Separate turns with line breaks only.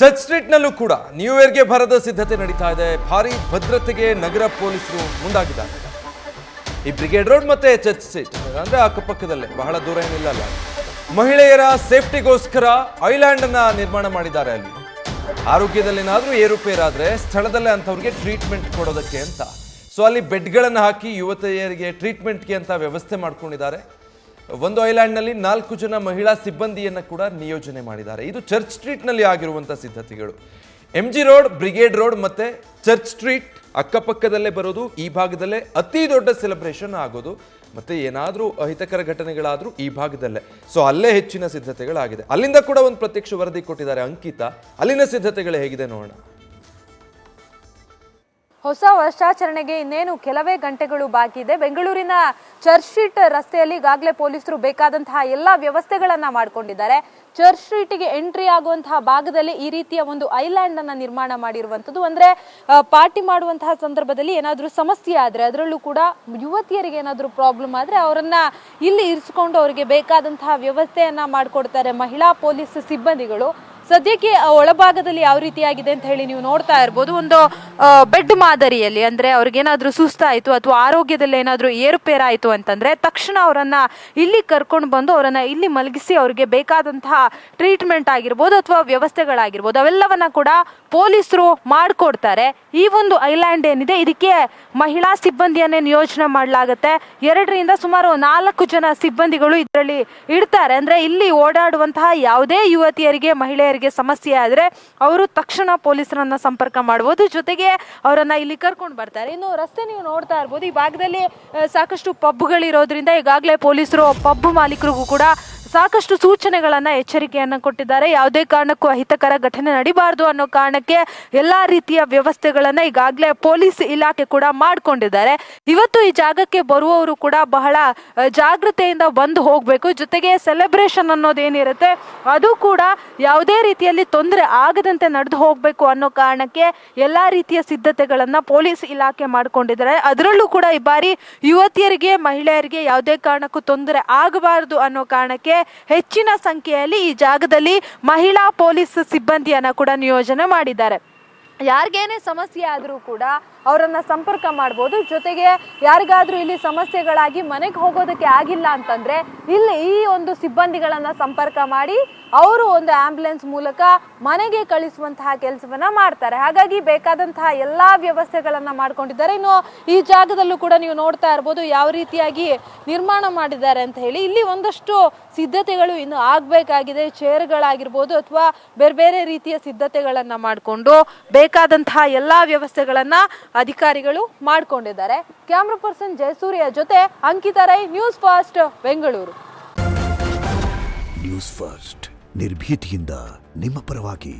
Church ಸ್ಟ್ರೀಟ್ನಲ್ಲೂ ಕೂಡ new ಇಯರ್ಗೆ ಭರದ ಸಿದ್ಧತೆ ನಡೀತಾ ಇದೆ. ಭಾರಿ ಭದ್ರತೆಗೆ ನಗರ ಪೊಲೀಸರು ಮುಂದಾಗಿದ್ದಾರೆ. ಈ ಬ್ರಿಗೇಡ್ ರೋಡ್ ಮತ್ತೆ ಚರ್ಚ್ ಸ್ಟ್ರೀಟ್ ಅಂದ್ರೆ ಅಕ್ಕಪಕ್ಕದಲ್ಲೇ, ಬಹಳ ದೂರ ಏನಿಲ್ಲ ಅಲ್ಲ. ಮಹಿಳೆಯರ ಸೇಫ್ಟಿಗೋಸ್ಕರ ಐಲ್ಯಾಂಡ್ ಅನ್ನ ನಿರ್ಮಾಣ ಮಾಡಿದ್ದಾರೆ. ಅಲ್ಲಿ ಆರೋಗ್ಯದಲ್ಲೇನಾದ್ರೂ ಏರುಪೇರಾದ್ರೆ ಸ್ಥಳದಲ್ಲೇ ಅಂಥವ್ರಿಗೆ ಟ್ರೀಟ್ಮೆಂಟ್ ಕೊಡೋದಕ್ಕೆ ಅಂತ. ಸೊ ಅಲ್ಲಿ ಬೆಡ್ಗಳನ್ನು ಹಾಕಿ ಯುವತಿಯರಿಗೆ ಟ್ರೀಟ್ಮೆಂಟ್ಗೆ ಅಂತ ವ್ಯವಸ್ಥೆ ಮಾಡ್ಕೊಂಡಿದ್ದಾರೆ. ಒಂದು ಐಲ್ಯಾಂಡ್ನಲ್ಲಿ 4 ಜನ ಮಹಿಳಾ ಸಿಬ್ಬಂದಿಯನ್ನು ಕೂಡ ನಿಯೋಜನೆ ಮಾಡಿದ್ದಾರೆ. ಇದು ಚರ್ಚ್ ಸ್ಟ್ರೀಟ್ನಲ್ಲಿ ಆಗಿರುವಂಥ ಸಿದ್ಧತೆಗಳು. MG ರೋಡ್, ಬ್ರಿಗೇಡ್ ರೋಡ್ ಮತ್ತೆ ಚರ್ಚ್ ಸ್ಟ್ರೀಟ್ ಅಕ್ಕಪಕ್ಕದಲ್ಲೇ ಬರೋದು. ಈ ಭಾಗದಲ್ಲೇ ಅತಿ ದೊಡ್ಡ ಸೆಲೆಬ್ರೇಷನ್ ಆಗೋದು. ಮತ್ತೆ ಏನಾದರೂ ಅಹಿತಕರ ಘಟನೆಗಳಾದರೂ ಈ ಭಾಗದಲ್ಲೇ. ಸೊ ಅಲ್ಲೇ ಹೆಚ್ಚಿನ ಸಿದ್ಧತೆಗಳಾಗಿದೆ. ಅಲ್ಲಿಂದ ಕೂಡ ಒಂದು ಪ್ರತ್ಯಕ್ಷ ವರದಿ ಕೊಟ್ಟಿದ್ದಾರೆ ಅಂಕಿತಾ. ಅಲ್ಲಿನ ಸಿದ್ಧತೆಗಳು ಹೇಗಿದೆ ನೋಡೋಣ.
ಹೊಸ ವರ್ಷಾಚರಣೆಗೆ ಇನ್ನೇನು ಕೆಲವೇ ಗಂಟೆಗಳು ಬಾಕಿ ಇದೆ. ಬೆಂಗಳೂರಿನ ಚರ್ಚ್ ಸ್ಟ್ರೀಟ್ ರಸ್ತೆಯಲ್ಲಿ ಈಗಾಗಲೇ ಪೊಲೀಸರು ಬೇಕಾದಂತಹ ಎಲ್ಲ ವ್ಯವಸ್ಥೆಗಳನ್ನ ಮಾಡಿಕೊಂಡಿದ್ದಾರೆ. ಚರ್ಚ್ ಸ್ಟ್ರೀಟ್ಗೆ ಎಂಟ್ರಿ ಆಗುವಂತಹ ಭಾಗದಲ್ಲಿ ಈ ರೀತಿಯ ಒಂದು ಐಲ್ಯಾಂಡ್ ಅನ್ನ ನಿರ್ಮಾಣ ಮಾಡಿರುವಂತದ್ದು. ಅಂದ್ರೆ ಪಾರ್ಟಿ ಮಾಡುವಂತಹ ಸಂದರ್ಭದಲ್ಲಿ ಏನಾದ್ರೂ ಸಮಸ್ಯೆ ಆದ್ರೆ, ಅದರಲ್ಲೂ ಕೂಡ ಯುವತಿಯರಿಗೆ ಏನಾದ್ರೂ ಪ್ರಾಬ್ಲಮ್ ಆದ್ರೆ ಅವರನ್ನ ಇಲ್ಲಿ ಇರಿಸಿಕೊಂಡು ಅವರಿಗೆ ಬೇಕಾದಂತಹ ವ್ಯವಸ್ಥೆಯನ್ನ ಮಾಡಿಕೊಡ್ತಾರೆ ಮಹಿಳಾ ಪೊಲೀಸ್ ಸಿಬ್ಬಂದಿಗಳು. ಸದ್ಯಕ್ಕೆ ಒಳಭಾಗದಲ್ಲಿ ಯಾವ ರೀತಿಯಾಗಿದೆ ಅಂತ ಹೇಳಿ ನೀವು ನೋಡ್ತಾ ಇರ್ಬೋದು. ಒಂದು ಬೆಡ್ ಮಾದರಿಯಲ್ಲಿ, ಅಂದ್ರೆ ಅವ್ರಿಗೇನಾದ್ರೂ ಸುಸ್ತಾಯಿತು ಅಥವಾ ಆರೋಗ್ಯದಲ್ಲಿ ಏನಾದ್ರೂ ಏರುಪೇರಾಯಿತು ಅಂತಂದ್ರೆ ತಕ್ಷಣ ಅವರನ್ನ ಇಲ್ಲಿ ಕರ್ಕೊಂಡು ಬಂದು ಅವರನ್ನ ಇಲ್ಲಿ ಮಲಗಿಸಿ ಅವ್ರಿಗೆ ಬೇಕಾದಂತಹ ಟ್ರೀಟ್ಮೆಂಟ್ ಆಗಿರ್ಬೋದು ಅಥವಾ ವ್ಯವಸ್ಥೆಗಳಾಗಿರ್ಬೋದು ಅವೆಲ್ಲವನ್ನ ಕೂಡ ಪೊಲೀಸರು ಮಾಡಿಕೊಡ್ತಾರೆ. ಈ ಒಂದು ಐಲ್ಯಾಂಡ್ ಏನಿದೆ ಇದಕ್ಕೆ ಮಹಿಳಾ ಸಿಬ್ಬಂದಿಯನ್ನೇ ನಿಯೋಜನೆ ಮಾಡಲಾಗುತ್ತೆ. 2ರಿಂದ ಸುಮಾರು 4 ಜನ ಸಿಬ್ಬಂದಿಗಳು ಇದರಲ್ಲಿ ಇಡ್ತಾರೆ. ಅಂದ್ರೆ ಇಲ್ಲಿ ಓಡಾಡುವಂತಹ ಯಾವುದೇ ಯುವತಿಯರಿಗೆ ಮಹಿಳೆಯರಿಗೆ ಸಮಸ್ಯೆ ಆದ್ರೆ ಅವರು ತಕ್ಷಣ ಪೊಲೀಸರನ್ನ ಸಂಪರ್ಕ ಮಾಡಬಹುದು. ಜೊತೆಗೆ ಅವರನ್ನ ಇಲ್ಲಿ ಕರ್ಕೊಂಡು ಬರ್ತಾರೆ. ಇನ್ನು ರಸ್ತೆ ನೀವು ನೋಡ್ತಾ ಇರ್ಬೋದು, ಈ ಭಾಗದಲ್ಲಿ ಸಾಕಷ್ಟು ಪಬ್ಗಳಿರೋದ್ರಿಂದ ಈಗಾಗಲೇ ಪೊಲೀಸರು ಪಬ್ ಮಾಲೀಕರಿಗೂ ಕೂಡ ಸಾಕಷ್ಟು ಸೂಚನೆಗಳನ್ನ, ಎಚ್ಚರಿಕೆಯನ್ನ ಕೊಟ್ಟಿದ್ದಾರೆ. ಯಾವುದೇ ಕಾರಣಕ್ಕೂ ಅಹಿತಕರ ಘಟನೆ ನಡಿಬಾರ್ದು ಅನ್ನೋ ಕಾರಣಕ್ಕೆ ಎಲ್ಲಾ ರೀತಿಯ ವ್ಯವಸ್ಥೆಗಳನ್ನ ಈಗಾಗಲೇ ಪೊಲೀಸ್ ಇಲಾಖೆ ಕೂಡ ಮಾಡ್ಕೊಂಡಿದ್ದಾರೆ. ಇವತ್ತು ಈ ಜಾಗಕ್ಕೆ ಬರುವವರು ಕೂಡ ಬಹಳ ಜಾಗೃತೆಯಿಂದ ಬಂದು ಹೋಗ್ಬೇಕು. ಜೊತೆಗೆ ಸೆಲೆಬ್ರೇಷನ್ ಅನ್ನೋದೇನಿರುತ್ತೆ ಅದು ಕೂಡ ಯಾವುದೇ ರೀತಿಯಲ್ಲಿ ತೊಂದರೆ ಆಗದಂತೆ ನಡೆದು ಹೋಗ್ಬೇಕು ಅನ್ನೋ ಕಾರಣಕ್ಕೆ ಎಲ್ಲಾ ರೀತಿಯ ಸಿದ್ಧತೆಗಳನ್ನ ಪೊಲೀಸ್ ಇಲಾಖೆ ಮಾಡ್ಕೊಂಡಿದ್ದಾರೆ. ಅದರಲ್ಲೂ ಕೂಡ ಈ ಬಾರಿ ಯುವತಿಯರಿಗೆ, ಮಹಿಳೆಯರಿಗೆ ಯಾವುದೇ ಕಾರಣಕ್ಕೂ ತೊಂದರೆ ಆಗಬಾರದು ಅನ್ನೋ ಕಾರಣಕ್ಕೆ ಹೆಚ್ಚಿನ ಸಂಖ್ಯೆಯಲ್ಲಿ ಈ ಜಾಗದಲ್ಲಿ ಮಹಿಳಾ ಪೊಲೀಸ್ ಸಿಬ್ಬಂದಿಯನ್ನ ಕೂಡ ನಿಯೋಜನೆ ಮಾಡಿದ್ದಾರೆ. ಯಾರಿಗೇನೇ ಸಮಸ್ಯೆ ಆದರೂ ಕೂಡ ಅವರನ್ನ ಸಂಪರ್ಕ ಮಾಡ್ಬೋದು. ಜೊತೆಗೆ ಯಾರಿಗಾದ್ರೂ ಇಲ್ಲಿ ಸಮಸ್ಯೆಗಳಾಗಿ ಮನೆಗೆ ಹೋಗೋದಕ್ಕೆ ಆಗಿಲ್ಲ ಅಂತಂದ್ರೆ ಇಲ್ಲಿ ಈ ಒಂದು ಸಿಬ್ಬಂದಿಗಳನ್ನ ಸಂಪರ್ಕ ಮಾಡಿ ಅವರು ಒಂದು ಆಂಬ್ಯುಲೆನ್ಸ್ ಮೂಲಕ ಮನೆಗೆ ಕಳಿಸುವಂತಹ ಕೆಲಸವನ್ನ ಮಾಡ್ತಾರೆ. ಹಾಗಾಗಿ ಬೇಕಾದಂತಹ ಎಲ್ಲಾ ವ್ಯವಸ್ಥೆಗಳನ್ನ ಮಾಡ್ಕೊಂಡಿದ್ದಾರೆ. ಇನ್ನು ಈ ಜಾಗದಲ್ಲೂ ಕೂಡ ನೀವು ನೋಡ್ತಾ ಇರ್ಬೋದು ಯಾವ ರೀತಿಯಾಗಿ ನಿರ್ಮಾಣ ಮಾಡಿದ್ದಾರೆ ಅಂತ ಹೇಳಿ. ಇಲ್ಲಿ ಒಂದಷ್ಟು ಸಿದ್ಧತೆಗಳು ಇನ್ನು ಆಗ್ಬೇಕಾಗಿದೆ. ಚೇರ್ಗಳಾಗಿರ್ಬೋದು ಅಥವಾ ಬೇರೆ ಬೇರೆ ರೀತಿಯ ಸಿದ್ಧತೆಗಳನ್ನ ಮಾಡಿಕೊಂಡು ಬೇಕಾದಂತಹ ಎಲ್ಲಾ ವ್ಯವಸ್ಥೆಗಳನ್ನ ಅಧಿಕಾರಿಗಳು ಮಾಡ್ಕೊಂಡಿದ್ದಾರೆ. ಕ್ಯಾಮ್ರಾ ಪರ್ಸನ್ ಜಯಸೂರ್ಯ ಜೊತೆ Ankita Rai, news first, Bengaluru.
News first ನಿರ್ಭೀತಿಯಿಂದ ನಿಮ್ಮ ಪರವಾಗಿ.